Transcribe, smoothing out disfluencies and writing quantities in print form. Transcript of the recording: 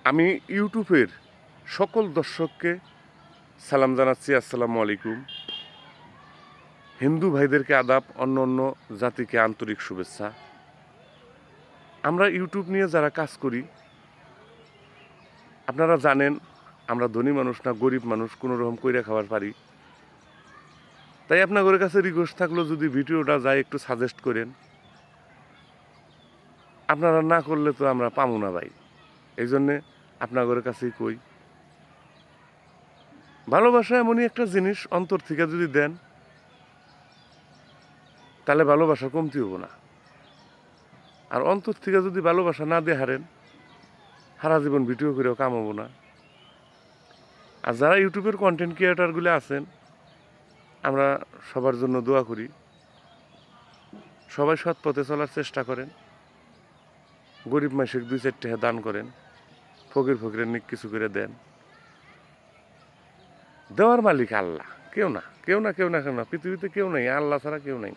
আমি ইউটিউবের সকল দর্শককে সালাম জানাচ্ছি, আসসালামু আলাইকুম। হিন্দু ভাইদেরকে আদাব, অন্য অন্য জাতিকে আন্তরিক শুভেচ্ছা। আমরা ইউটিউব নিয়ে যারা কাজ করি, আপনারা জানেন আমরা ধনী মানুষ না, গরিব মানুষ, কোনো রকম কইরা খাবার পারি। তাই আপনাদের কাছে রিকোয়েস্ট থাকলো, যদি ভিডিওটা যায় একটু সাজেস্ট করেন। আপনারা না করলে তো আমরা পামু না ভাই। এই জন্যে আপনাদের কাছেই কই, ভালোবাসা এমনই একটা জিনিস, অন্তর থেকে যদি দেন তাহলে ভালোবাসা কমতি হবো না। আর অন্তর থেকে যদি ভালোবাসা না দিয়ে হারেন, সারা জীবন ভিডিও করেও কামাবো না। আর যারা ইউটিউবের কন্টেন্ট ক্রিয়েটারগুলো আছেন, আমরা সবার জন্য দোয়া করি, সবাই সৎ পথে চলার চেষ্টা করেন, গরিব মাসিক 2-4 টাকা দান করেন, ফকিরের নিক কিছু করে দেন। দেওয়ার মালিক আল্লাহ, কেউ না, পৃথিবীতে কেউ নাই, আল্লাহ ছাড়া কেউ নাই।